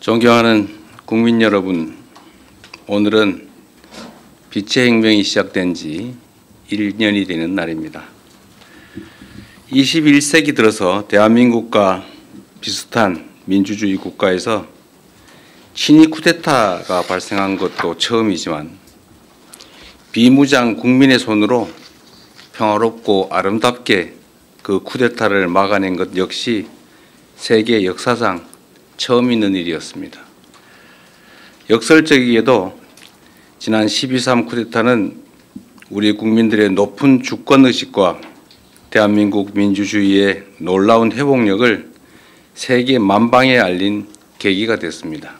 존경하는 국민 여러분, 오늘은 빛의 혁명이 시작된 지 1년이 되는 날입니다. 21세기 들어서 대한민국과 비슷한 민주주의 국가에서 친위 쿠데타가 발생한 것도 처음이지만 비무장 국민의 손으로 평화롭고 아름답게 그 쿠데타를 막아낸 것 역시 세계 역사상 처음 있는 일이었습니다. 역설적이게도 지난 12.3 쿠데타는 우리 국민들의 높은 주권의식과 대한민국 민주주의의 놀라운 회복력을 세계 만방에 알린 계기가 됐습니다.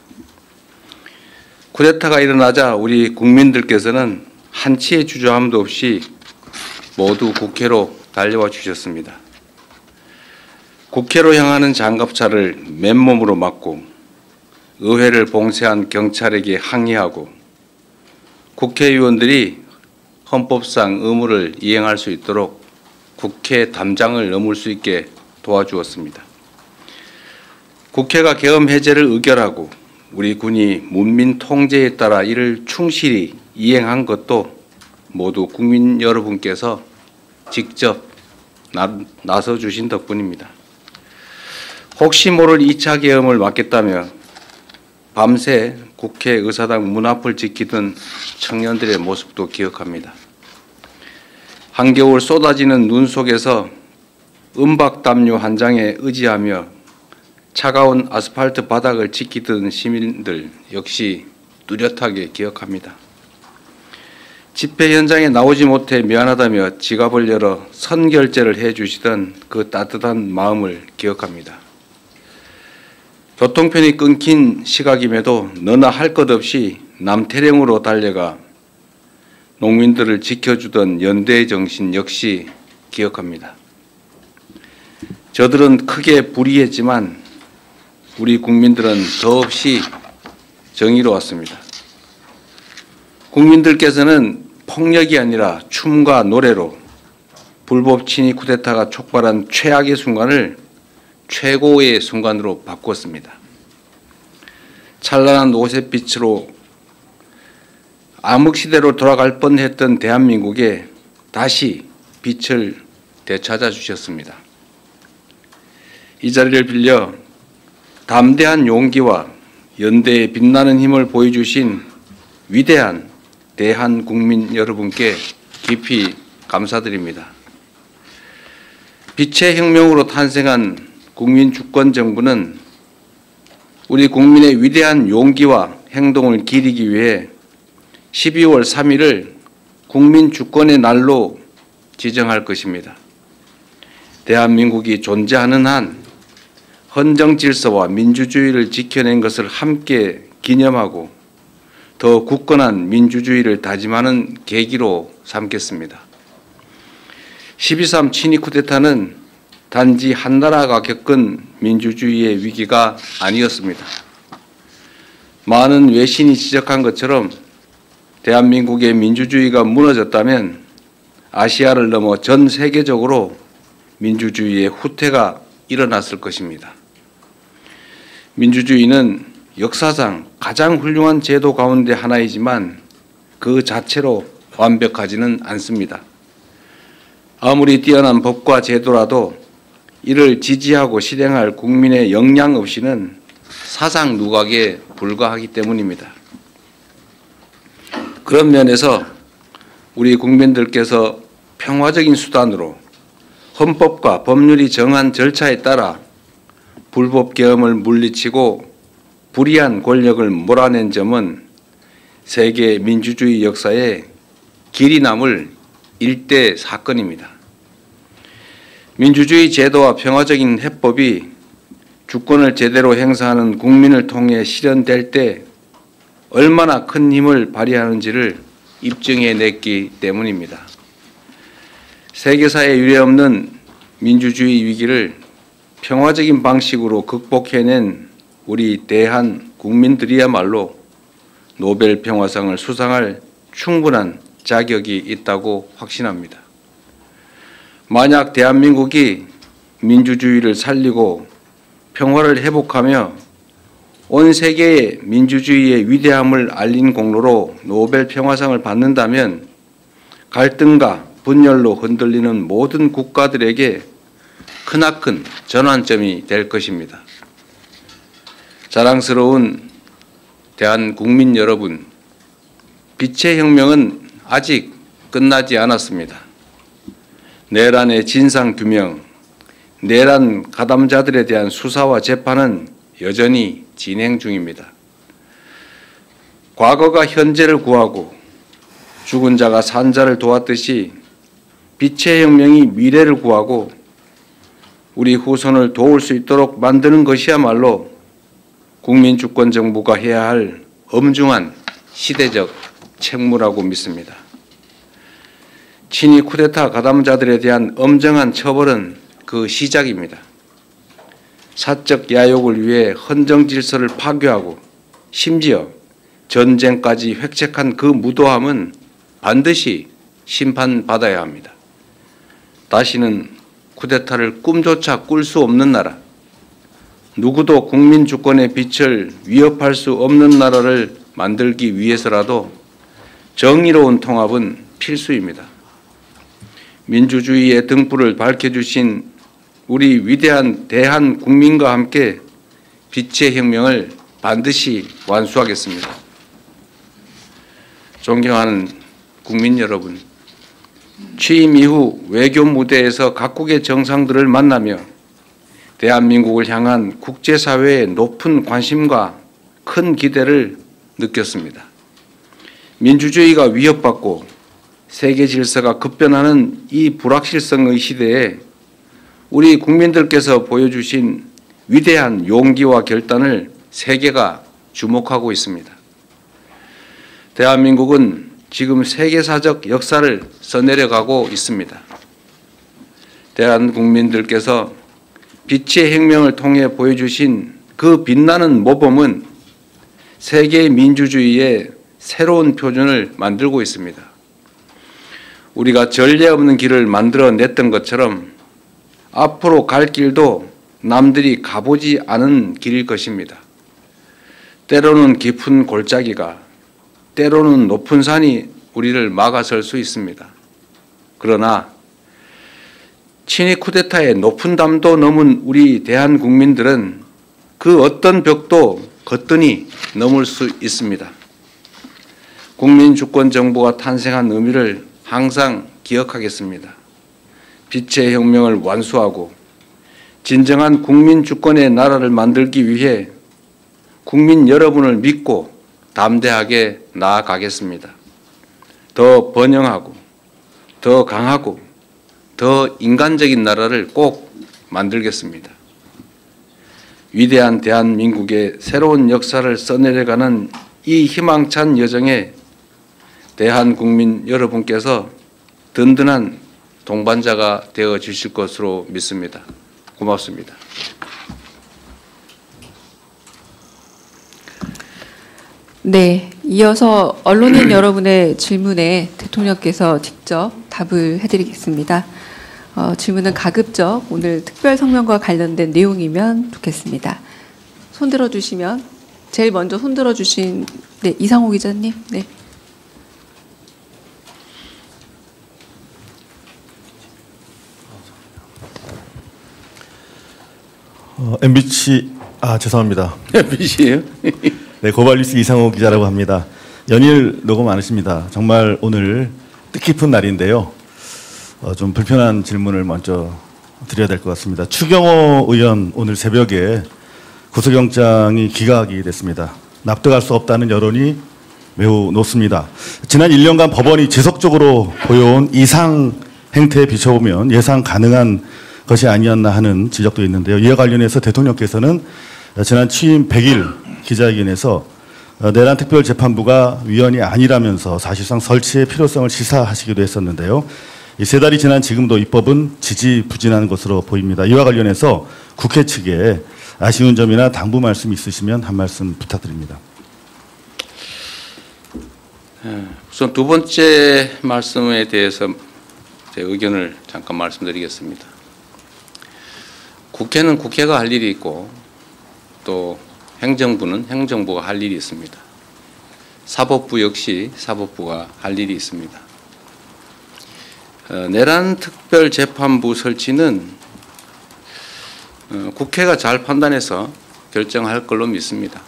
쿠데타가 일어나자 우리 국민들께서는 한치의 주저함도 없이 모두 국회로 달려와 주셨습니다. 국회로 향하는 장갑차를 맨몸으로 막고 의회를 봉쇄한 경찰에게 항의하고 국회의원들이 헌법상 의무를 이행할 수 있도록 국회 담장을 넘을 수 있게 도와주었습니다. 국회가 계엄 해제를 의결하고 우리 군이 문민 통제에 따라 이를 충실히 이행한 것도 모두 국민 여러분께서 직접 나서 주신 덕분입니다. 혹시 모를 2차 계엄을 막겠다며 밤새 국회 의사당 문 앞을 지키던 청년들의 모습도 기억합니다. 한겨울 쏟아지는 눈 속에서 은박담요 한 장에 의지하며 차가운 아스팔트 바닥을 지키던 시민들 역시 뚜렷하게 기억합니다. 집회 현장에 나오지 못해 미안하다며 지갑을 열어 선결제를 해주시던 그 따뜻한 마음을 기억합니다. 교통편이 끊긴 시각임에도 너나 할 것 없이 남태령으로 달려가 농민들을 지켜주던 연대의 정신 역시 기억합니다. 저들은 크게 불의했지만 우리 국민들은 더없이 정의로웠습니다. 국민들께서는 폭력이 아니라 춤과 노래로 불법 친위 쿠데타가 촉발한 최악의 순간을 최고의 순간으로 바꿨습니다. 찬란한 노새빛으로 암흑시대로 돌아갈 뻔했던 대한민국에 다시 빛을 되찾아 주셨습니다. 이 자리를 빌려 담대한 용기와 연대의 빛나는 힘을 보여주신 위대한 대한국민 여러분께 깊이 감사드립니다. 빛의 혁명으로 탄생한 국민주권정부는 우리 국민의 위대한 용기와 행동을 기리기 위해 12월 3일을 국민주권의 날로 지정할 것입니다. 대한민국이 존재하는 한 헌정질서와 민주주의를 지켜낸 것을 함께 기념하고 더 굳건한 민주주의를 다짐하는 계기로 삼겠습니다. 12.3 친위 쿠데타는 단지 한 나라가 겪은 민주주의의 위기가 아니었습니다. 많은 외신이 지적한 것처럼 대한민국의 민주주의가 무너졌다면 아시아를 넘어 전 세계적으로 민주주의의 후퇴가 일어났을 것입니다. 민주주의는 역사상 가장 훌륭한 제도 가운데 하나이지만 그 자체로 완벽하지는 않습니다. 아무리 뛰어난 법과 제도라도 이를 지지하고 실행할 국민의 역량 없이는 사상 누각에 불과하기 때문입니다. 그런 면에서 우리 국민들께서 평화적인 수단으로 헌법과 법률이 정한 절차에 따라 불법 계엄을 물리치고 불의한 권력을 몰아낸 점은 세계 민주주의 역사에 길이 남을 일대 사건입니다. 민주주의 제도와 평화적인 해법이 주권을 제대로 행사하는 국민을 통해 실현될 때 얼마나 큰 힘을 발휘하는지를 입증해냈기 때문입니다. 세계사에 유례없는 민주주의 위기를 평화적인 방식으로 극복해낸 우리 대한 국민들이야말로 노벨 평화상을 수상할 충분한 자격이 있다고 확신합니다. 만약 대한민국이 민주주의를 살리고 평화를 회복하며 온 세계에 민주주의의 위대함을 알린 공로로 노벨 평화상을 받는다면 갈등과 분열로 흔들리는 모든 국가들에게 크나큰 전환점이 될 것입니다. 자랑스러운 대한국민 여러분, 빛의 혁명은 아직 끝나지 않았습니다. 내란의 진상규명, 내란 가담자들에 대한 수사와 재판은 여전히 진행 중입니다. 과거가 현재를 구하고 죽은 자가 산 자를 도왔듯이 빛의 혁명이 미래를 구하고 우리 후손을 도울 수 있도록 만드는 것이야말로 국민주권정부가 해야 할 엄중한 시대적 책무라고 믿습니다. 친위 쿠데타 가담자들에 대한 엄정한 처벌은 그 시작입니다. 사적 야욕을 위해 헌정 질서를 파괴하고 심지어 전쟁까지 획책한 그 무도함은 반드시 심판받아야 합니다. 다시는 쿠데타를 꿈조차 꿀 수 없는 나라, 누구도 국민 주권의 빛을 위협할 수 없는 나라를 만들기 위해서라도 정의로운 통합은 필수입니다. 민주주의의 등불을 밝혀주신 우리 위대한 대한 국민과 함께 빛의 혁명을 반드시 완수하겠습니다. 존경하는 국민 여러분, 취임 이후 외교 무대에서 각국의 정상들을 만나며 대한민국을 향한 국제사회의 높은 관심과 큰 기대를 느꼈습니다. 민주주의가 위협받고 세계 질서가 급변하는 이 불확실성의 시대에 우리 국민들께서 보여주신 위대한 용기와 결단을 세계가 주목하고 있습니다. 대한민국은 지금 세계사적 역사를 써내려가고 있습니다. 대한 국민들께서 빛의 혁명을 통해 보여주신 그 빛나는 모범은 세계 민주주의의 새로운 표준을 만들고 있습니다. 우리가 전례 없는 길을 만들어냈던 것처럼 앞으로 갈 길도 남들이 가보지 않은 길일 것입니다. 때로는 깊은 골짜기가, 때로는 높은 산이 우리를 막아설 수 있습니다. 그러나 친위 쿠데타의 높은 담도 넘은 우리 대한국민들은 그 어떤 벽도 거뜬히 넘을 수 있습니다. 국민주권정부가 탄생한 의미를 항상 기억하겠습니다. 빛의 혁명을 완수하고 진정한 국민주권의 나라를 만들기 위해 국민 여러분을 믿고 담대하게 나아가겠습니다. 더 번영하고 더 강하고 더 인간적인 나라를 꼭 만들겠습니다. 위대한 대한민국의 새로운 역사를 써내려가는 이 희망찬 여정에 대한국민 여러분께서 든든한 동반자가 되어 주실 것으로 믿습니다. 고맙습니다. 네, 이어서 언론인 여러분의 질문에 대통령께서 직접 답을 해드리겠습니다. 질문은 가급적 오늘 특별 성명과 관련된 내용이면 좋겠습니다. 손 들어주시면, 제일 먼저 손 들어주신 네, 이상호 기자님. 네. MBC 죄송합니다. MBC예요? 네, 고발뉴스 이상호 기자라고 합니다. 연일 녹음 많으십니다. 정말 오늘 뜻깊은 날인데요. 좀 불편한 질문을 먼저 드려야 될 것 같습니다. 추경호 의원 오늘 새벽에 구속영장이 기각이 됐습니다. 납득할 수 없다는 여론이 매우 높습니다. 지난 1년간 법원이 지속적으로 보여온 이상 행태에 비춰보면 예상 가능한 것이 아니었나 하는 지적도 있는데요. 이와 관련해서 대통령께서는 지난 취임 100일 기자회견에서 내란 특별재판부가 위헌이 아니라면서 사실상 설치의 필요성을 시사하시기도 했었는데요. 이 세 달이 지난 지금도 입법은 지지부진한 것으로 보입니다. 이와 관련해서 국회 측에 아쉬운 점이나 당부 말씀 있으시면 한 말씀 부탁드립니다. 우선 두 번째 말씀에 대해서 제 의견을 잠깐 말씀드리겠습니다. 국회는 국회가 할 일이 있고 또 행정부는 행정부가 할 일이 있습니다. 사법부 역시 사법부가 할 일이 있습니다. 내란 특별재판부 설치는 국회가 잘 판단해서 결정할 걸로 믿습니다.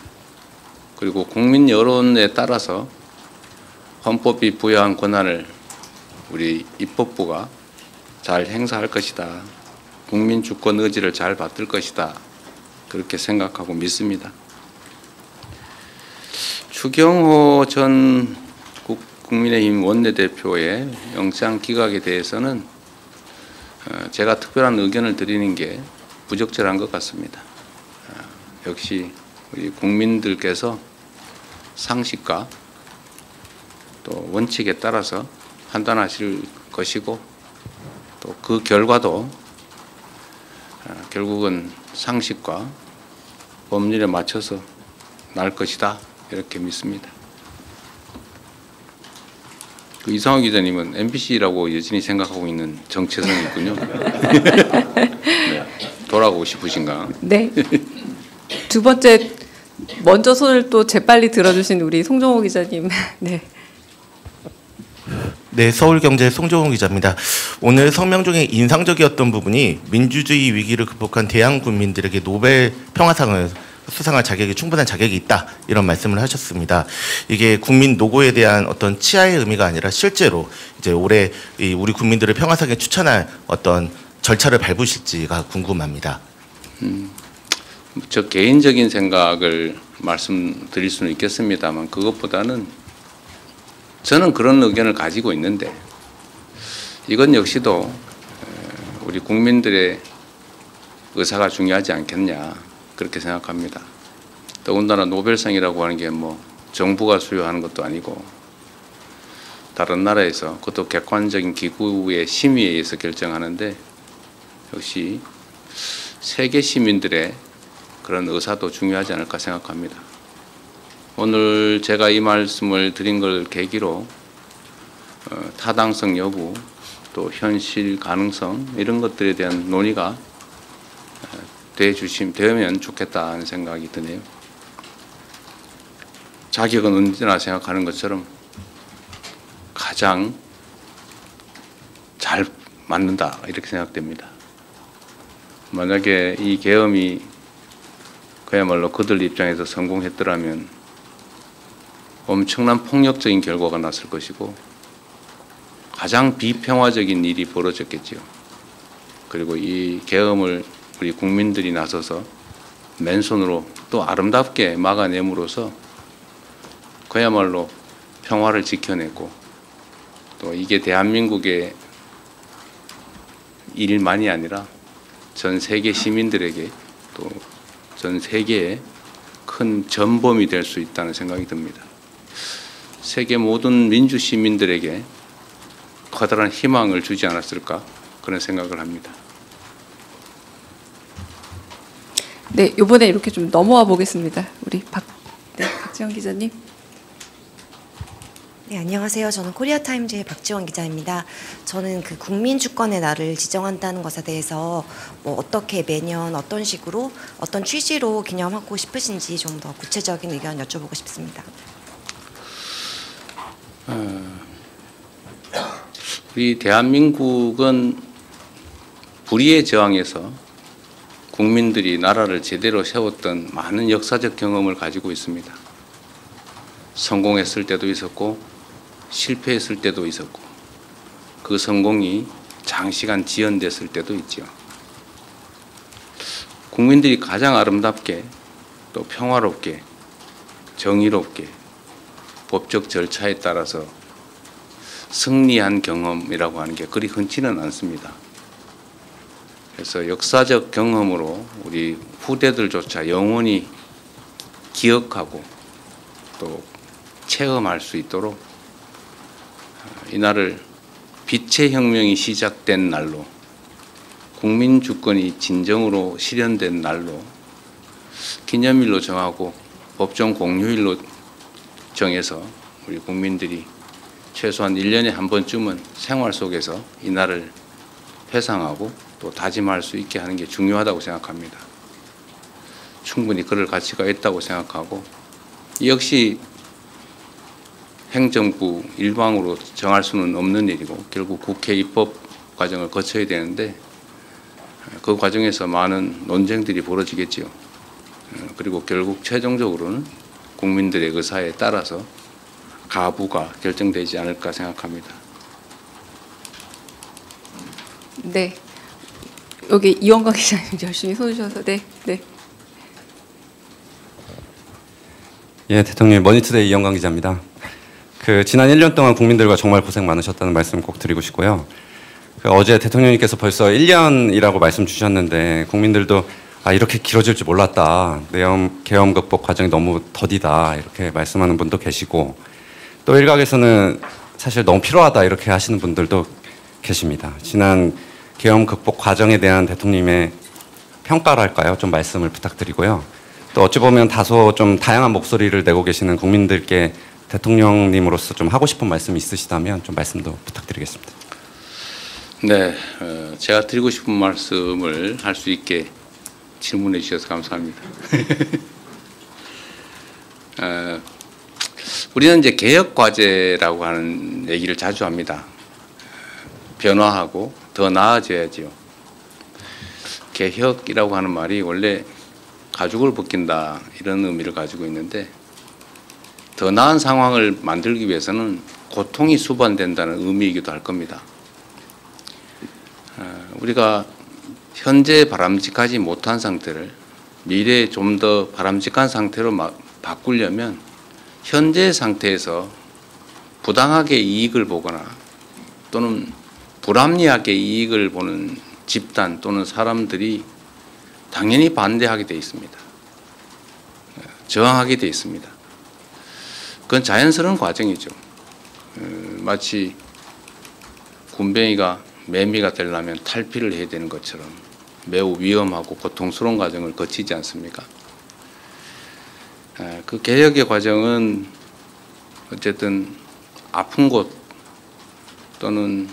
그리고 국민 여론에 따라서 헌법이 부여한 권한을 우리 입법부가 잘 행사할 것이다. 국민 주권 의지를 잘 받들 것이다. 그렇게 생각하고 믿습니다. 추경호 전 국민의힘 원내대표의 영장 기각에 대해서는 제가 특별한 의견을 드리는 게 부적절한 것 같습니다. 역시 우리 국민들께서 상식과 또 원칙에 따라서 판단하실 것이고 또 그 결과도 결국은 상식과 법률에 맞춰서 날 것이다 이렇게 믿습니다. 그 이상호 기자님은 MBC라고 여전히 생각하고 있는 정체성이 있군요. 네. 돌아가고 싶으신가? 네. 두 번째 먼저 손을 또 재빨리 들어주신 우리 송정호 기자님. 네. 네, 서울경제 송정호 기자입니다. 오늘 성명 중에 인상적이었던 부분이 민주주의 위기를 극복한 대한 국민들에게 노벨 평화상을 수상할 자격이 충분한 자격이 있다 이런 말씀을 하셨습니다. 이게 국민 노고에 대한 어떤 치하의 의미가 아니라 실제로 이제 올해 우리 국민들을 평화상에 추천할 어떤 절차를 밟으실지가 궁금합니다. 저 개인적인 생각을 말씀드릴 수는 있겠습니다만 그것보다는 저는 그런 의견을 가지고 있는데 이건 역시도 우리 국민들의 의사가 중요하지 않겠냐 그렇게 생각합니다. 더군다나 노벨상이라고 하는 게 뭐 정부가 수여하는 것도 아니고 다른 나라에서 그것도 객관적인 기구의 심의에 의해서 결정하는데 역시 세계 시민들의 그런 의사도 중요하지 않을까 생각합니다. 오늘 제가 이 말씀을 드린 걸 계기로 타당성 여부 또 현실 가능성 이런 것들에 대한 논의가 되면 좋겠다는 생각이 드네요. 자격은 언제나 생각하는 것처럼 가장 잘 맞는다 이렇게 생각됩니다. 만약에 이 계엄이 그야말로 그들 입장에서 성공했더라면 엄청난 폭력적인 결과가 났을 것이고 가장 비평화적인 일이 벌어졌겠지요. 그리고 이 계엄을 우리 국민들이 나서서 맨손으로 또 아름답게 막아냄으로써 그야말로 평화를 지켜내고 또 이게 대한민국의 일만이 아니라 전 세계 시민들에게 또 전 세계에 큰 전범이 될 수 있다는 생각이 듭니다. 세계 모든 민주 시민들에게 커다란 희망을 주지 않았을까 그런 생각을 합니다. 네, 이번에 이렇게 좀 넘어와 보겠습니다. 우리 박지원 기자님. 네, 안녕하세요. 저는 코리아타임즈의 박지원 기자입니다. 저는 그 국민 주권의 날을 지정한다는 것에 대해서 뭐 어떻게 매년 어떤 식으로 어떤 취지로 기념하고 싶으신지 좀 더 구체적인 의견 여쭤보고 싶습니다. 우리 대한민국은 불의의 저항에서 국민들이 나라를 제대로 세웠던 많은 역사적 경험을 가지고 있습니다. 성공했을 때도 있었고 실패했을 때도 있었고 그 성공이 장시간 지연됐을 때도 있죠. 국민들이 가장 아름답게 또 평화롭게 정의롭게 법적 절차에 따라서 승리한 경험이라고 하는 게 그리 흔치는 않습니다. 그래서 역사적 경험으로 우리 후대들조차 영원히 기억하고 또 체험할 수 있도록 이날을 빛의 혁명이 시작된 날로 국민 주권이 진정으로 실현된 날로 기념일로 정하고 법정 공휴일로 정해서 우리 국민들이 최소한 1년에 한 번쯤은 생활 속에서 이날을 회상하고 또 다짐할 수 있게 하는 게 중요하다고 생각합니다. 충분히 그럴 가치가 있다고 생각하고 역시 행정부 일방으로 정할 수는 없는 일이고 결국 국회 입법 과정을 거쳐야 되는데 그 과정에서 많은 논쟁들이 벌어지겠지요. 그리고 결국 최종적으로는 국민들의 의사에 따라서 가부가 결정되지 않을까 생각합니다. 네. 여기 이원광 기자님 열심히 써주셔서 네. 예, 대통령 머니투데이 이영광 기자입니다. 지난 1년 동안 국민들과 정말 고생 많으셨다는 말씀 꼭 드리고 싶고요. 어제 대통령님께서 벌써 1년이라고 말씀 주셨는데 국민들도 이렇게 길어질 줄 몰랐다. 계엄 극복 과정이 너무 더디다. 이렇게 말씀하는 분도 계시고 또 일각에서는 사실 너무 필요하다. 이렇게 하시는 분들도 계십니다. 지난 계엄 극복 과정에 대한 대통령님의 평가랄까요? 좀 말씀을 부탁드리고요. 또 어찌 보면 다소 좀 다양한 목소리를 내고 계시는 국민들께 대통령님으로서 좀 하고 싶은 말씀이 있으시다면 좀 말씀도 부탁드리겠습니다. 네, 제가 드리고 싶은 말씀을 할 수 있게 질문해 주셔서 감사합니다. 우리는 이제 개혁 과제라고 하는 얘기를 자주 합니다. 변화하고 더 나아져야지요. 개혁이라고 하는 말이 원래 가죽을 벗긴다 이런 의미를 가지고 있는데 더 나은 상황을 만들기 위해서는 고통이 수반된다는 의미이기도 할 겁니다. 우리가 현재 바람직하지 못한 상태를 미래에 좀 더 바람직한 상태로 바꾸려면 현재 상태에서 부당하게 이익을 보거나 또는 불합리하게 이익을 보는 집단 또는 사람들이 당연히 반대하게 돼 있습니다. 저항하게 돼 있습니다. 그건 자연스러운 과정이죠. 마치 군뱅이가 매미가 되려면 탈피를 해야 되는 것처럼 매우 위험하고 고통스러운 과정을 거치지 않습니까? 그 개혁의 과정은 어쨌든 아픈 곳 또는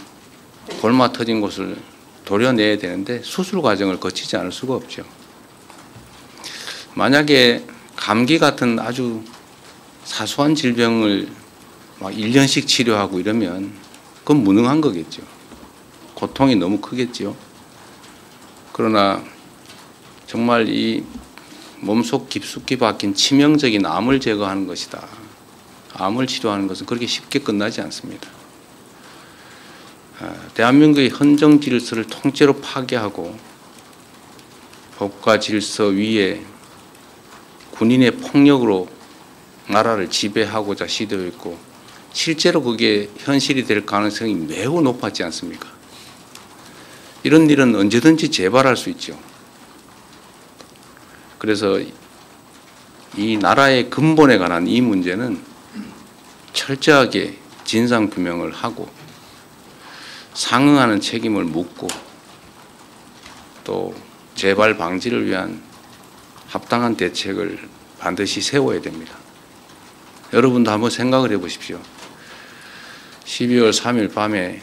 골마 터진 곳을 도려내야 되는데 수술 과정을 거치지 않을 수가 없죠. 만약에 감기 같은 아주 사소한 질병을 막 1년씩 치료하고 이러면 그건 무능한 거겠죠. 고통이 너무 크겠죠. 그러나 정말 이 몸속 깊숙이 박힌 치명적인 암을 제거하는 것이다. 암을 치료하는 것은 그렇게 쉽게 끝나지 않습니다. 대한민국의 헌정 질서를 통째로 파괴하고 법과 질서 위에 군인의 폭력으로 나라를 지배하고자 시도했고 실제로 그게 현실이 될 가능성이 매우 높았지 않습니까? 이런 일은 언제든지 재발할 수 있죠. 그래서 이 나라의 근본에 관한 이 문제는 철저하게 진상규명을 하고 상응하는 책임을 묻고 또 재발 방지를 위한 합당한 대책을 반드시 세워야 됩니다. 여러분도 한번 생각을 해보십시오. 12월 3일 밤에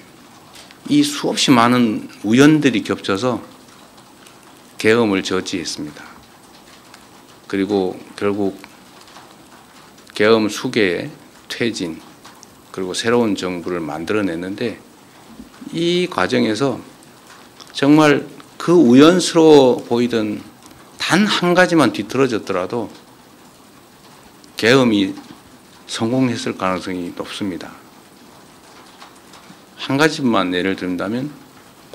이 수없이 많은 우연들이 겹쳐서 계엄을 저지했습니다. 그리고 결국 계엄 수계의 퇴진 그리고 새로운 정부를 만들어냈는데 이 과정에서 정말 그 우연스러워 보이던 단 한 가지만 뒤틀어졌더라도 계엄이 성공했을 가능성이 높습니다. 한 가지만 예를 든다면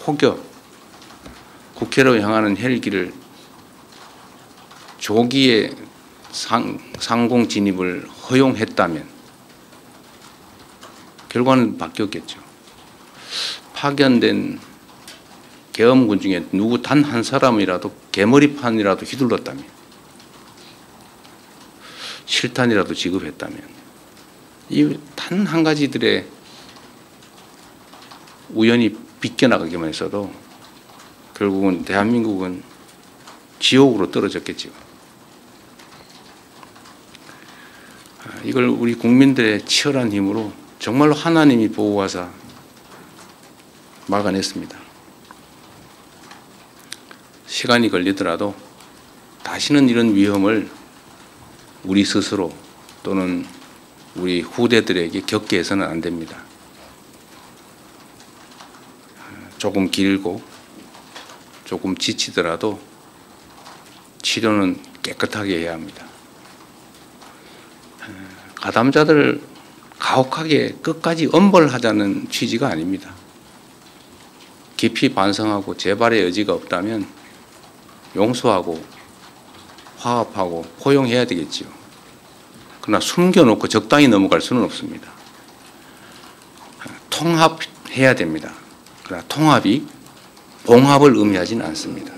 혹여 국회로 향하는 헬기를 조기에 상공 진입을 허용했다면 결과는 바뀌었겠죠. 파견된 계엄군 중에 누구 단 한 사람이라도 개머리판이라도 휘둘렀다면 실탄이라도 지급했다면 이 단 한 가지들의 우연히 비껴나가기만 했어도 결국은 대한민국은 지옥으로 떨어졌겠죠. 이걸 우리 국민들의 치열한 힘으로 정말로 하나님이 보호하사 막아냈습니다. 시간이 걸리더라도 다시는 이런 위험을 우리 스스로 또는 우리 후대들에게 겪게 해서는 안 됩니다. 조금 길고 조금 지치더라도 치료는 깨끗하게 해야 합니다. 가담자들 가혹하게 끝까지 엄벌하자는 취지가 아닙니다. 깊이 반성하고 재발의 여지가 없다면 용서하고 화합하고 포용해야 되겠지요. 그러나 숨겨놓고 적당히 넘어갈 수는 없습니다. 통합해야 됩니다. 그러나 통합이 봉합을 의미하지는 않습니다.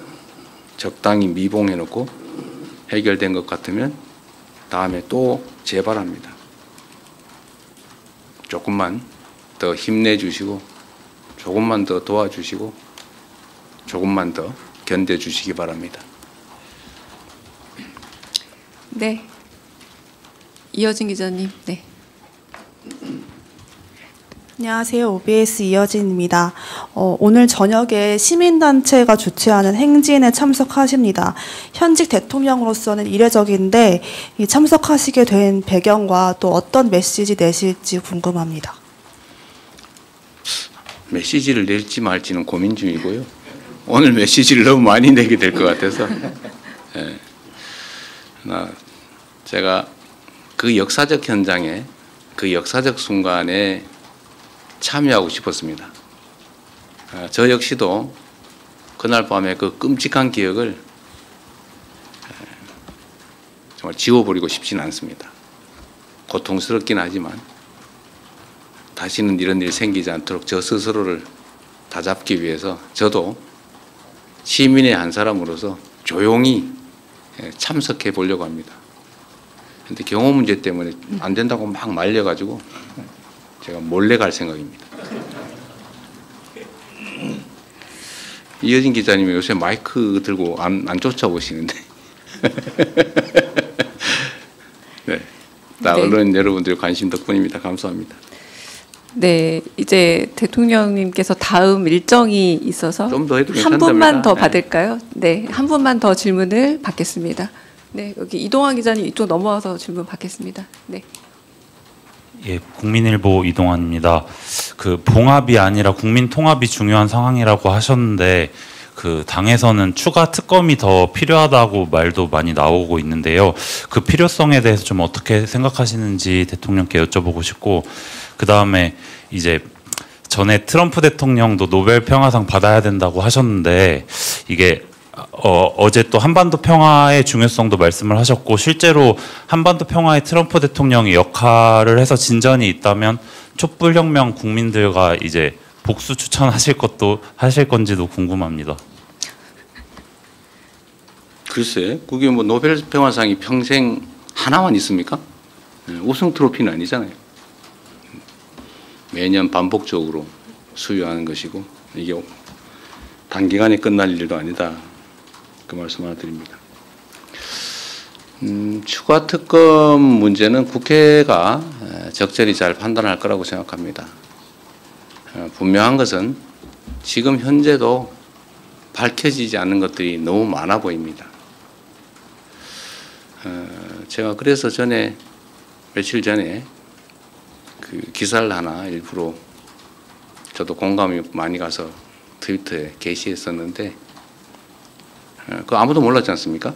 적당히 미봉해놓고 해결된 것 같으면 다음에 또 재발합니다. 조금만 더 힘내주시고 조금만 더 도와주시고 조금만 더 견뎌주시기 바랍니다. 네. 이어진 기자님. 네. 안녕하세요. OBS 이어진입니다. 오늘 저녁에 시민단체가 주최하는 행진에 참석하십니다. 현직 대통령으로서는 이례적인데 이 참석하시게 된 배경과 또 어떤 메시지 내실지 궁금합니다. 메시지를 낼지 말지는 고민 중이고요. 오늘 메시지를 너무 많이 내게 될 것 같아서 예. 제가 그 역사적 현장에 그 역사적 순간에 참여하고 싶었습니다. 저 역시도 그날 밤에 그 끔찍한 기억을 정말 지워버리고 싶지는 않습니다. 고통스럽긴 하지만 다시는 이런 일 생기지 않도록 저 스스로를 다잡기 위해서 저도 시민의 한 사람으로서 조용히 참석해 보려고 합니다. 그런데 경호 문제 때문에 안 된다고 막 말려가지고 제가 몰래 갈 생각입니다. 이어진 기자님이 요새 마이크 들고 안 쫓아오시는데 네, 다 네. 언론인 여러분들의 관심 덕분입니다. 감사합니다. 네, 이제 대통령님께서 다음 일정이 있어서 좀 더 해도 한 괜찮답니다. 분만 더 네. 받을까요? 네, 한 분만 더 질문을 받겠습니다. 네, 여기 이동환 기자님 이쪽 넘어와서 질문 받겠습니다. 네. 예, 국민일보 이동환입니다. 그 봉합이 아니라 국민 통합이 중요한 상황이라고 하셨는데 그 당에서는 추가 특검이 더 필요하다고 말도 많이 나오고 있는데요. 그 필요성에 대해서 좀 어떻게 생각하시는지 대통령께 여쭤보고 싶고, 그 다음에 이제 전에 트럼프 대통령도 노벨 평화상 받아야 된다고 하셨는데 이게 어제 또 한반도 평화의 중요성도 말씀을 하셨고, 실제로 한반도 평화에 트럼프 대통령이 역할을 해서 진전이 있다면 촛불혁명 국민들과 이제 복수 추천하실 것도 하실 건지도 궁금합니다. 글쎄, 그게 뭐 노벨 평화상이 평생 하나만 있습니까? 우승 트로피는 아니잖아요. 매년 반복적으로 수여하는 것이고 이게 단기간에 끝날 일도 아니다. 그 말씀 하나 드립니다. 추가 특검 문제는 국회가 적절히 잘 판단할 거라고 생각합니다. 분명한 것은 지금 현재도 밝혀지지 않는 것들이 너무 많아 보입니다. 제가 그래서 며칠 전에 그 기사를 하나 일부러 저도 공감이 많이 가서 트위터에 게시했었는데 그거 아무도 몰랐지 않습니까?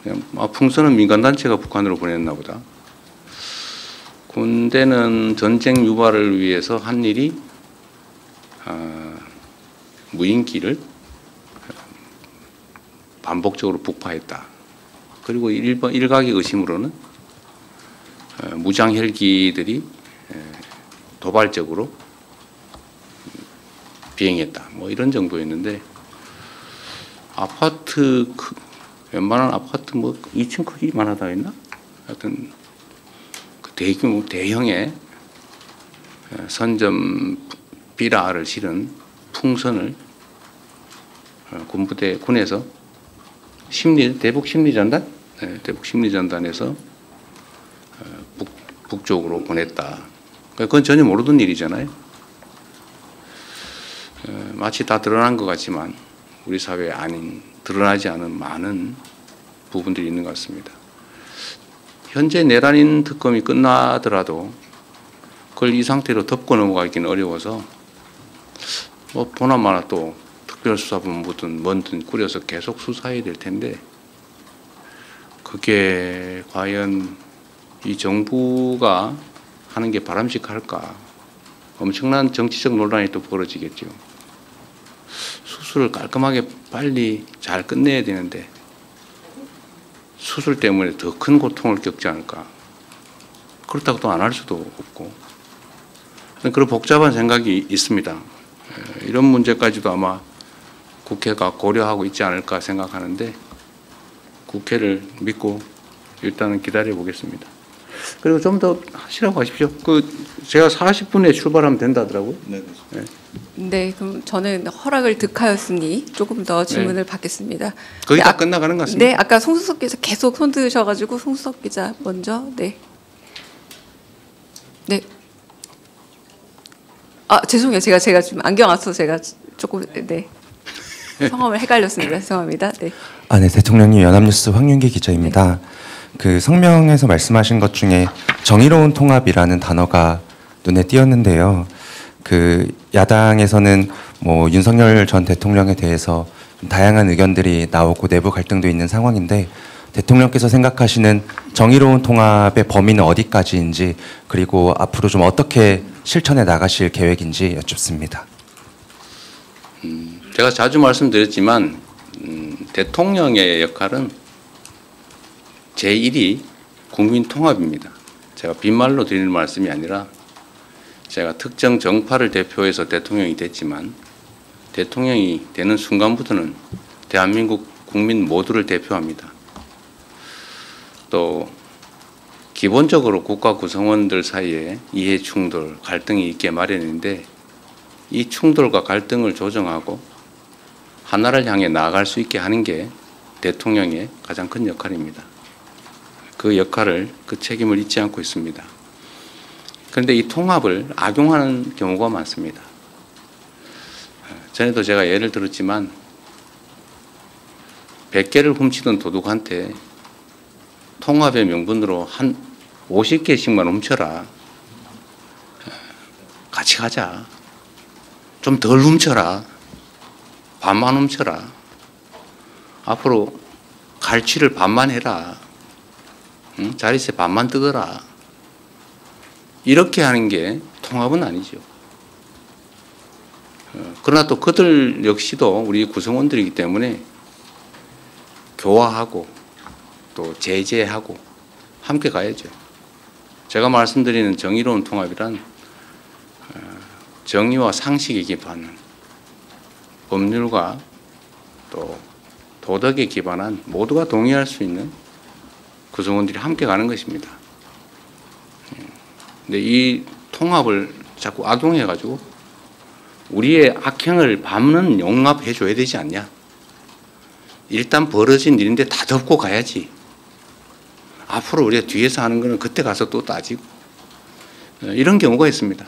그냥 풍선은 민간단체가 북한으로 보냈나 보다. 군대는 전쟁 유발을 위해서 한 일이 무인기를 반복적으로 북파했다. 그리고 일각의 의심으로는 무장 헬기들이 도발적으로 비행했다. 뭐 이런 정도였는데 아파트 웬만한 아파트 뭐 2층 크기만 하다 했나? 하여튼 그 대형의 선점 비라를 실은 풍선을 군에서 대북 심리전단? 네, 대북 심리전단에서 북쪽으로 보냈다. 그건 전혀 모르던 일이잖아요. 마치 다 드러난 것 같지만 우리 사회에 드러나지 않은 많은 부분들이 있는 것 같습니다. 현재 내란인 특검이 끝나더라도 그걸 이 상태로 덮고 넘어가기는 어려워서 뭐 보나마나 또 특별수사본부든 뭐든 꾸려서 계속 수사해야 될 텐데 그게 과연 이 정부가 하는 게 바람직할까? 엄청난 정치적 논란이 또 벌어지겠죠. 수술을 깔끔하게 빨리 잘 끝내야 되는데 수술 때문에 더 큰 고통을 겪지 않을까? 그렇다고 또 안 할 수도 없고 그런 복잡한 생각이 있습니다. 이런 문제까지도 아마 국회가 고려하고 있지 않을까 생각하는데 국회를 믿고 일단은 기다려 보겠습니다. 그리고 좀 더 하시라고 하십시오. 제가 40분에 출발하면 된다더라고요. 네. 네, 그럼 저는 허락을 득하였으니 조금 더 질문을 받겠습니다. 거의 네, 다 끝나가는 것 같습니다. 네, 아까 송수석 기자 계속 손 드셔가지고 송수석 기자 먼저. 네. 네. 아, 죄송해요. 제가 지금 안경 안 써서 제가 조금 네. 성함을 헷갈렸습니다. 죄송합니다. 네. 네, 대통령님 연합뉴스 황윤기 기자입니다. 그 성명에서 말씀하신 것 중에 정의로운 통합이라는 단어가 눈에 띄었는데요. 그 야당에서는 뭐 윤석열 전 대통령에 대해서 다양한 의견들이 나오고 내부 갈등도 있는 상황인데 대통령께서 생각하시는 정의로운 통합의 범위는 어디까지인지 그리고 앞으로 좀 어떻게 실천해 나가실 계획인지 여쭙습니다. 제가 자주 말씀드렸지만 대통령의 역할은 제1위 국민 통합입니다. 제가 빈말로 드리는 말씀이 아니라 제가 특정 정파를 대표해서 대통령이 됐지만 대통령이 되는 순간부터는 대한민국 국민 모두를 대표합니다. 또 기본적으로 국가 구성원들 사이에 이해 충돌, 갈등이 있게 마련인데 이 충돌과 갈등을 조정하고 하나를 향해 나아갈 수 있게 하는 게 대통령의 가장 큰 역할입니다. 그 역할을, 그 책임을 잊지 않고 있습니다. 그런데 이 통합을 악용하는 경우가 많습니다. 전에도 제가 예를 들었지만 100개를 훔치던 도둑한테 통합의 명분으로 한 50개씩만 훔쳐라. 같이 가자. 좀 덜 훔쳐라. 반만 훔쳐라. 앞으로 갈취를 반만 해라. 응? 자릿세 반만 뜯어라. 이렇게 하는 게 통합은 아니죠. 그러나 또 그들 역시도 우리 구성원들이기 때문에 교화하고 또 제재하고 함께 가야죠. 제가 말씀드리는 정의로운 통합이란 정의와 상식에 기반한 법률과 또 도덕에 기반한 모두가 동의할 수 있는 구성원들이 함께 가는 것입니다. 근데 이 통합을 자꾸 악용해가지고 우리의 악행을 반은 용납해 줘야 되지 않냐. 일단 벌어진 일인데 다 덮고 가야지. 앞으로 우리가 뒤에서 하는 거는 그때 가서 또 따지고 이런 경우가 있습니다.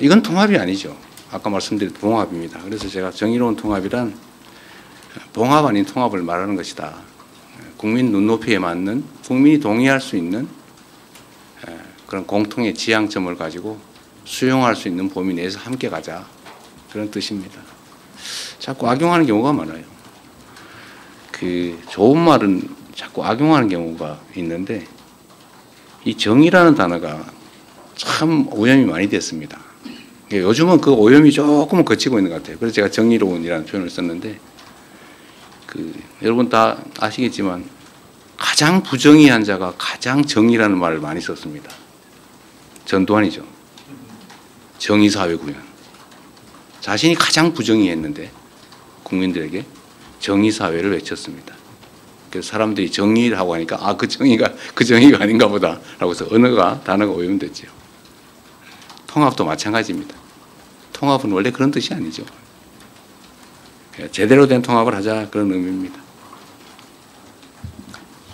이건 통합이 아니죠. 아까 말씀드린 봉합입니다. 그래서 제가 정의로운 통합이란 봉합 아닌 통합을 말하는 것이다. 국민 눈높이에 맞는 국민이 동의할 수 있는 그런 공통의 지향점을 가지고 수용할 수 있는 범위 내에서 함께 가자. 그런 뜻입니다. 자꾸 악용하는 경우가 많아요. 그 좋은 말은 자꾸 악용하는 경우가 있는데 이 정의라는 단어가 참 오염이 많이 됐습니다. 요즘은 그 오염이 조금은 거치고 있는 것 같아요. 그래서 제가 정의로운이라는 표현을 썼는데 여러분 다 아시겠지만 가장 부정의한 자가 가장 정의라는 말을 많이 썼습니다. 전두환이죠. 정의사회 구현. 자신이 가장 부정의했는데 국민들에게 정의사회를 외쳤습니다. 그래서 사람들이 정의를 하고 하니까 그 정의가 아닌가 보다 라고 해서 단어가 오염됐죠. 통합도 마찬가지입니다. 통합은 원래 그런 뜻이 아니죠. 제대로 된 통합을 하자 그런 의미입니다.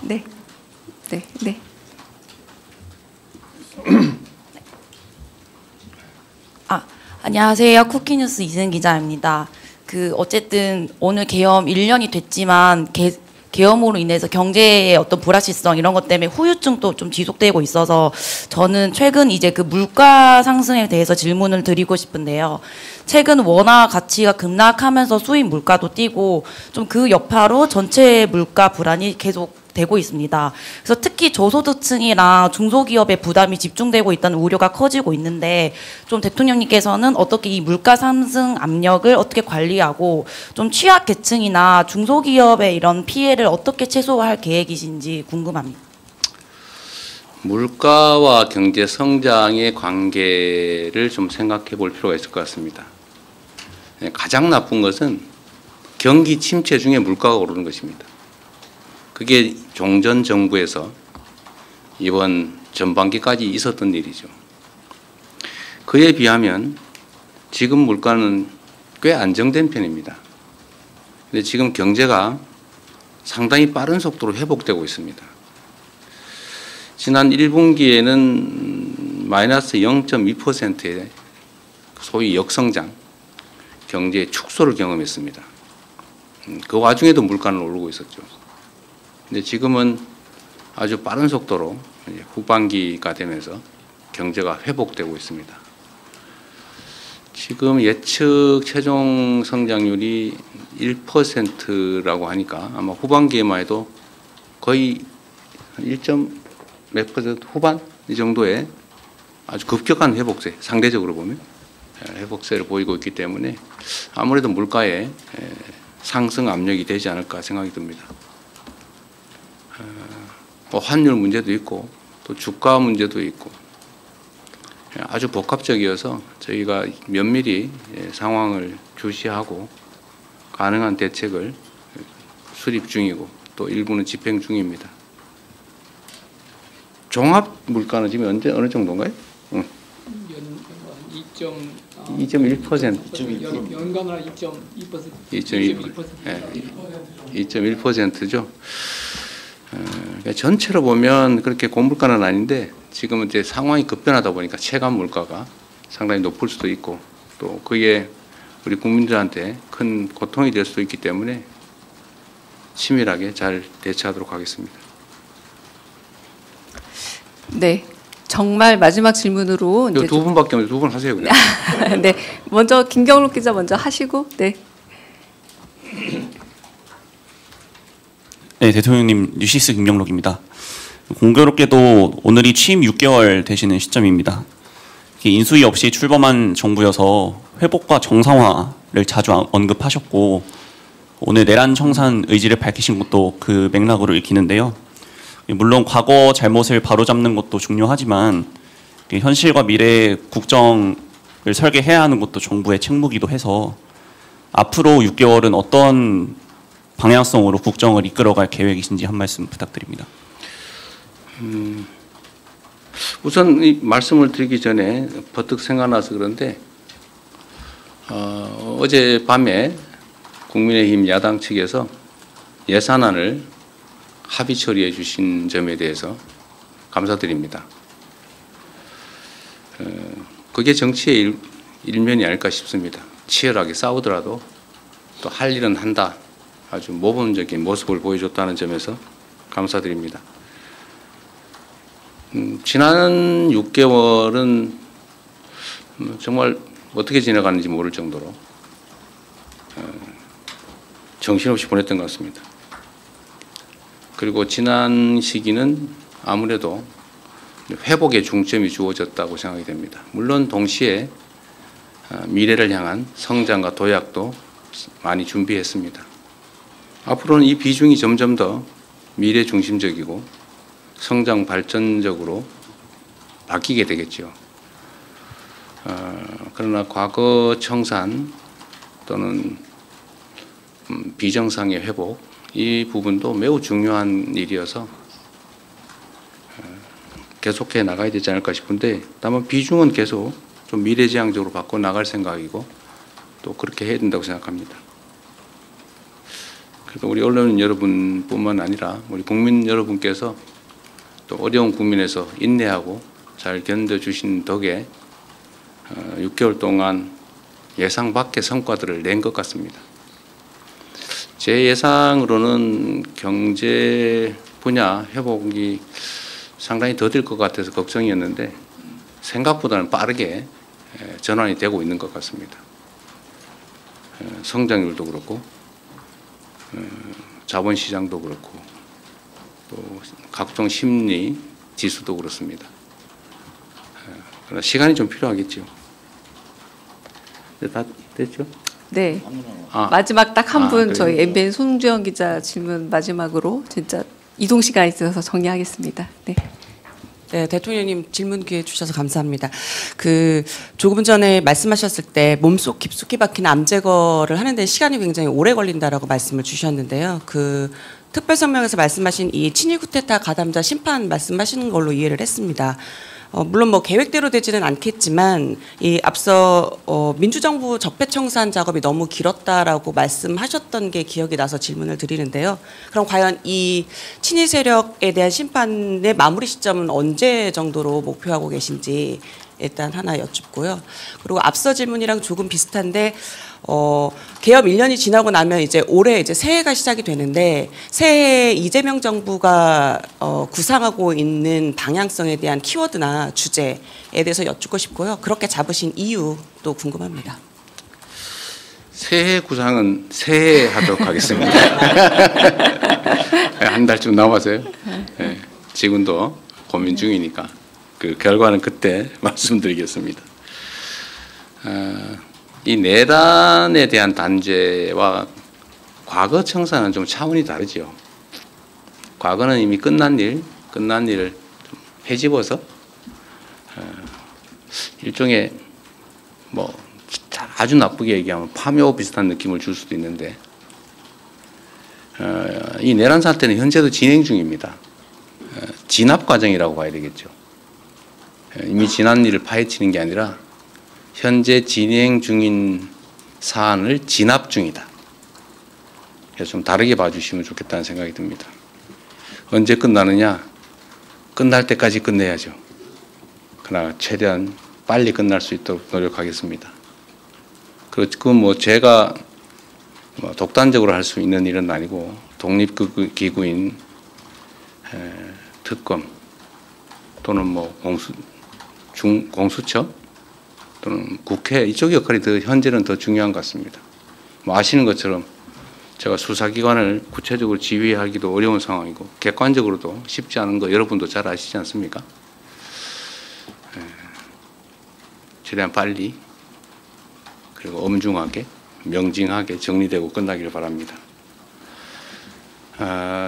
네. 네. 네. 안녕하세요. 쿠키뉴스 이승 기자입니다. 어쨌든 오늘 개엄 1년이 됐지만 계엄으로 인해서 경제의 어떤 불확실성 이런 것 때문에 후유증도 좀 지속되고 있어서 저는 최근 이제 그 물가 상승에 대해서 질문을 드리고 싶은데요. 최근 원화 가치가 급락하면서 수입 물가도 뛰고 좀 그 여파로 전체 물가 불안이 계속 되고 있습니다. 그래서 특히 저소득층이나 중소기업의 부담이 집중되고 있다는 우려가 커지고 있는데 좀 대통령님께서는 어떻게 이 물가 상승 압력을 어떻게 관리하고 좀 취약계층이나 중소기업의 이런 피해를 어떻게 최소화할 계획이신지 궁금합니다. 물가와 경제 성장의 관계를 좀 생각해 볼 필요가 있을 것 같습니다. 가장 나쁜 것은 경기 침체 중에 물가가 오르는 것입니다. 그게 종전 정부에서 이번 전반기까지 있었던 일이죠. 그에 비하면 지금 물가는 꽤 안정된 편입니다. 근데 지금 경제가 상당히 빠른 속도로 회복되고 있습니다. 지난 1분기에는 마이너스 0.2%의 소위 역성장, 경제 축소를 경험했습니다. 그 와중에도 물가는 오르고 있었죠. 근데 지금은 아주 빠른 속도로 후반기가 되면서 경제가 회복되고 있습니다. 지금 예측 최종 성장률이 1%라고 하니까 아마 후반기에만 해도 거의 1.몇% 후반 이 정도의 아주 급격한 회복세, 상대적으로 보면 회복세를 보이고 있기 때문에 아무래도 물가에 상승 압력이 되지 않을까 생각이 듭니다. 환율 문제도 있고 또 주가 문제도 있고 아주 복합적이어서 저희가 면밀히 상황을 주시하고 가능한 대책을 수립 중이고 또 일부는 집행 중입니다. 종합 물가는 지금 어느 정도인가요? 2.1%. 연간으로 2.1%죠. 그러니까 전체로 보면 그렇게 고물가는 아닌데 지금은 이제 상황이 급변하다 보니까 체감 물가가 상당히 높을 수도 있고 또 그게 우리 국민들한테 큰 고통이 될 수도 있기 때문에 치밀하게 잘 대처하도록 하겠습니다. 네. 정말 마지막 질문으로 이제 두 분밖에 없는데 두 분 하세요 그냥. 네. 먼저 김경록 기자 먼저 하시고 네. 네, 대통령님 뉴시스 김경록입니다. 공교롭게도 오늘이 취임 6개월 되시는 시점입니다. 인수위 없이 출범한 정부여서 회복과 정상화를 자주 언급하셨고 오늘 내란 청산 의지를 밝히신 것도 그 맥락으로 읽히는데요. 물론 과거 잘못을 바로잡는 것도 중요하지만 현실과 미래의 국정을 설계해야 하는 것도 정부의 책무이기도 해서 앞으로 6개월은 어떤 방향성으로 국정을 이끌어갈 계획이신지 한 말씀 부탁드립니다. 우선 이 말씀을 드리기 전에 버뜩 생각나서 그런데 어제 밤에 국민의힘 야당 측에서 예산안을 합의 처리해 주신 점에 대해서 감사드립니다. 그게 정치의 일면이 아닐까 싶습니다. 치열하게 싸우더라도 또 할 일은 한다. 아주 모범적인 모습을 보여줬다는 점에서 감사드립니다. 지난 6개월은 정말 어떻게 지나가는지 모를 정도로 정신없이 보냈던 것 같습니다. 그리고 지난 시기는 아무래도 회복에 중점이 주어졌다고 생각이 됩니다. 물론 동시에 미래를 향한 성장과 도약도 많이 준비했습니다. 앞으로는 이 비중이 점점 더 미래 중심적이고 성장 발전적으로 바뀌게 되겠죠. 그러나 과거 청산 또는 비정상의 회복 이 부분도 매우 중요한 일이어서 계속해 나가야 되지 않을까 싶은데 다만 비중은 계속 좀 미래지향적으로 바꿔 나갈 생각이고 또 그렇게 해야 된다고 생각합니다. 그래서 우리 언론 여러분뿐만 아니라 우리 국민 여러분께서 또 어려운 국민에서 인내하고 잘 견뎌주신 덕에 6개월 동안 예상 밖의 성과들을 낸 것 같습니다. 제 예상으로는 경제 분야 회복이 상당히 더딜 것 같아서 걱정이었는데 생각보다는 빠르게 전환이 되고 있는 것 같습니다. 성장률도 그렇고 자본시장도 그렇고 또 각종 심리 지수도 그렇습니다. 그러나 시간이 좀 필요하겠죠. 다 됐죠? 네. 아, 마지막 딱 한 분 그래요? 저희 MBN 송주영 기자 질문 마지막으로 진짜 이동 시간이 있어서 정리하겠습니다. 네. 네, 대통령님 질문 기회 주셔서 감사합니다. 조금 전에 말씀하셨을 때 몸속 깊숙이 박힌 암 제거를 하는데 시간이 굉장히 오래 걸린다라고 말씀을 주셨는데요. 특별 성명에서 말씀하신 이 친위 쿠데타 가담자 심판 말씀하시는 걸로 이해를 했습니다. 물론 뭐 계획대로 되지는 않겠지만 이 앞서 민주정부 적폐청산 작업이 너무 길었다라고 말씀하셨던 게 기억이 나서 질문을 드리는데요. 그럼 과연 이 친위 세력에 대한 심판의 마무리 시점은 언제 정도로 목표하고 계신지 일단 하나 여쭙고요. 그리고 앞서 질문이랑 조금 비슷한데 개업 1년이 지나고 나면 이제 올해 이제 새해가 시작이 되는데 새해 이재명 정부가 구상하고 있는 방향성에 대한 키워드나 주제에 대해서 여쭙고 싶고요. 그렇게 잡으신 이유도 궁금합니다. 새해 구상은 새해 하도록 하겠습니다. 한 달쯤 남아서요. 네, 지금도 고민 중이니까 그 결과는 그때 말씀드리겠습니다. 이 내란에 대한 단죄와 과거 청산은 좀 차원이 다르죠. 과거는 이미 끝난 일을 좀 헤집어서 일종의 뭐 아주 나쁘게 얘기하면 파묘 비슷한 느낌을 줄 수도 있는데 이 내란 사태는 현재도 진행 중입니다. 진압 과정이라고 봐야 되겠죠. 이미 지난 일을 파헤치는 게 아니라 현재 진행 중인 사안을 진압 중이다. 그래서 좀 다르게 봐주시면 좋겠다는 생각이 듭니다. 언제 끝나느냐? 끝날 때까지 끝내야죠. 그러나 최대한 빨리 끝날 수 있도록 노력하겠습니다. 그건 뭐 제가 독단적으로 할 수 있는 일은 아니고 독립기구인 특검 또는 뭐 공수처 또는 국회 이쪽 역할이 현재는 더 중요한 것 같습니다. 뭐 아시는 것처럼 제가 수사기관을 구체적으로 지휘하기도 어려운 상황이고 객관적으로도 쉽지 않은 거 여러분도 잘 아시지 않습니까? 최대한 빨리 그리고 엄중하게 명징하게 정리되고 끝나기를 바랍니다.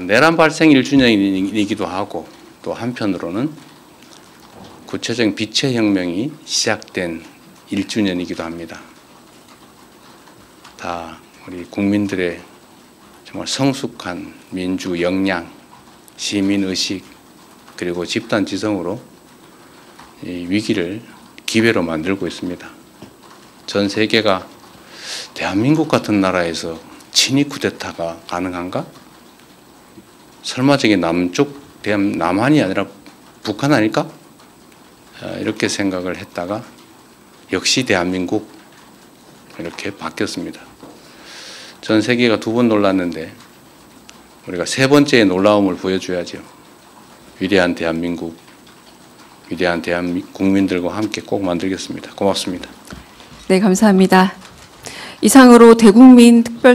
내란 발생 1주년이기도 하고 또 한편으로는 구체적인 빛의 혁명이 시작된 1주년이기도 합니다. 다 우리 국민들의 정말 성숙한 민주 역량, 시민의식 그리고 집단지성으로 이 위기를 기회로 만들고 있습니다. 전 세계가 대한민국 같은 나라에서 친위 쿠데타가 가능한가? 설마 저게 남한이 아니라 북한 아닐까? 이렇게 생각을 했다가 역시 대한민국 이렇게 바뀌었습니다. 전 세계가 2번 놀랐는데 우리가 3번째의 놀라움을 보여줘야죠. 위대한 대한민국, 위대한 대한민국 국민들과 함께 꼭 만들겠습니다. 고맙습니다. 네, 감사합니다. 이상으로 대국민 특별